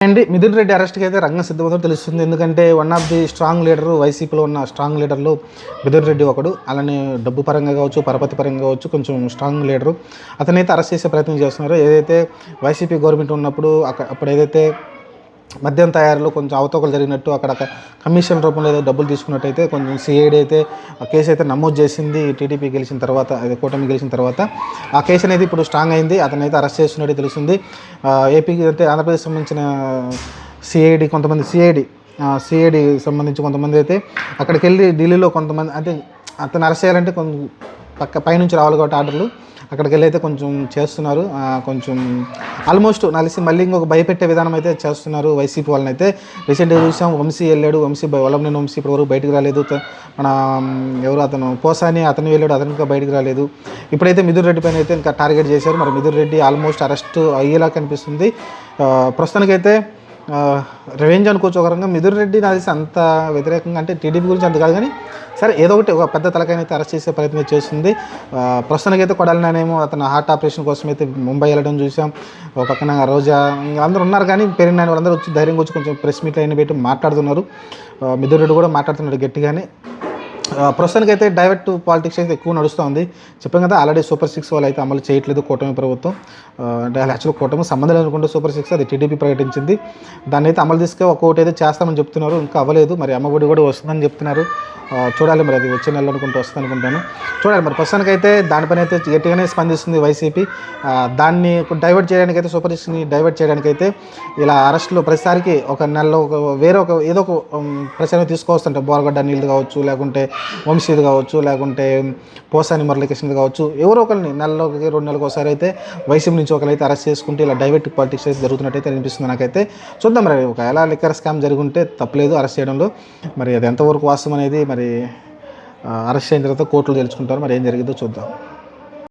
అండి మిథున్ రెడ్డి అరెస్ట్కి అయితే రంగం సిద్ధమవుతుందో తెలుస్తుంది. ఎందుకంటే one of the strong leader, వైసీపీలో ఉన్న స్ట్రాంగ్ లీడర్లు మిథున్ రెడ్డి ఒకడు. అలానే డబ్బు పరంగా కావచ్చు, పరపతి పరంగా కావచ్చు కొంచెం స్ట్రాంగ్ లీడరు. అతనైతే అరెస్ట్ చేసే ప్రయత్నం చేస్తున్నారు. ఏదైతే వైసీపీ గవర్నమెంట్ ఉన్నప్పుడు అప్పుడు ఏదైతే మద్యం తయారీలో కొంచెం అవతవకలు జరిగినట్టు అక్కడ కమిషన్ రూపంలో ఏదో డబ్బులు తీసుకున్నట్టయితే కొంచెం సిఐడి అయితే ఆ కేసు అయితే నమోదు చేసింది. టీడీపీ గెలిచిన తర్వాత, అదే కూటమి గెలిచిన తర్వాత ఆ కేసు అనేది ఇప్పుడు స్ట్రాంగ్ అయింది. అతనైతే అరెస్ట్ చేస్తున్నట్టు తెలుస్తుంది. ఏపీకి అంటే ఆంధ్రప్రదేశ్ సంబంధించిన సిఐడి కొంతమంది సిఐడి సంబంధించి కొంతమంది అయితే అక్కడికి వెళ్ళి ఢిల్లీలో కొంతమంది అంటే అతను అరెస్ట్ చేయాలంటే కొంచెం పైనుంచి రావాలి కాబట్టి ఆర్డర్లు అక్కడికి వెళ్ళి అయితే కొంచెం చేస్తున్నారు. కొంచెం ఆల్మోస్ట్ నలిసి మళ్ళీ ఇంకొక భయపెట్టే విధానం అయితే చేస్తున్నారు వైసీపీ వాళ్ళని అయితే. రీసెంట్గా చూసాం, వంశీ వెళ్ళాడు, వల్లభనేని వంశీ ఇప్పటివరకు బయటకు రాలేదు. మన ఎవరు అతను పోసాని అతను వెళ్ళాడు, అతను ఇంకా బయటకు రాలేదు. ఇప్పుడైతే మిథున్ రెడ్డి పైన అయితే ఇంకా టార్గెట్ చేశారు. మరి మిథున్ రెడ్డి ఆల్మోస్ట్ అరెస్ట్ అయ్యేలా కనిపిస్తుంది. ప్రస్తుతానికైతే రివెంజ్ అనుకోవచ్చు ఒక రకంగా. మిథున్ రెడ్డి నాకు తెలిసి అంత వ్యతిరేకంగా అంటే టీడీపీ గురించి అంత కాదు, కానీ సరే ఏదో ఒకటి ఒక పెద్ద తలకాయనైతే అరెస్ట్ చేసే ప్రయత్నం చేస్తుంది. ప్రస్తుతానికైతే కొడాలి నానేమో అతను హార్ట్ ఆపరేషన్ కోసం అయితే ముంబై వెళ్ళడం చూసాం. ఒక పక్కన రోజా అందరూ ఉన్నారు, కానీ పెరిగిన వాళ్ళందరూ వచ్చి ధైర్యంగా వచ్చి కొంచెం ప్రెస్ మీట్లు అయిన పెట్టి మాట్లాడుతున్నారు. మిథున్ రెడ్డి కూడా మాట్లాడుతున్నాడు గట్టిగానే. ప్రస్తుతానికైతే డైవర్ట్ పాలిటిక్స్ అయితే ఎక్కువ నడుస్తుంది. చెప్పాం కదా, ఆల్రెడీ సూపర్ 6 వాళ్ళు అయితే అమలు చేయట్లేదు కూటమి ప్రభుత్వం. అంటే యాక్చువల్ కూటమి సంబంధం లేనుకుంటే సూపర్ 6 అది టీడీపీ ప్రకటించింది. దాన్ని అయితే అమలు తీసుకు ఒక్కొక్కటి అయితే చేస్తామని చెప్తున్నారు. ఇంకా అవ్వలేదు. మరి అమ్మఒడి కూడా వస్తుందని చెప్తున్నారు. చూడాలి, మరి అది వచ్చే నెలలో అనుకుంటూ వస్తుంది అనుకుంటాను. చూడాలి. మరి ప్రస్తుతానికైతే దానిపైన అయితే గట్టిగానే స్పందిస్తుంది వైసీపీ. దాన్ని డైవర్ట్ చేయడానికైతే సూపర్ 6ని డైవర్ట్ చేయడానికైతే ఇలా అరెస్టులు ప్రతిసారికి ఒక నెలలో ఏదో ఒక ప్రచారం తీసుకోవస్తుంటారు. బోరగడ్డ నీళ్ళు కావచ్చు, లేకుంటే వంశీది కావచ్చు, లేకుంటే పోసాని మురళీకృష్ణది కావచ్చు, ఎవరో ఒకరిని నెలలోకి 2 నెలలకు ఒకసారి అయితే వైసీపీ నుంచి ఒకరైతే అరెస్ట్ చేసుకుంటే ఇలా డైవర్ట్ పాలిటిక్స్ అయితే జరుగుతున్నట్టయితే అనిపిస్తుంది నాకైతే. చూద్దాం, మరి ఒకవేళ లిక్కర్ స్కామ్ జరుగుంటే తప్పలేదు అరెస్ట్ చేయడంలో. మరి అది ఎంతవరకు వాస్తవం అనేది మరి అరెస్ట్ అయిన తర్వాత కోర్టులో తెలుసుకుంటారు. మరి ఏం జరిగిందో చూద్దాం.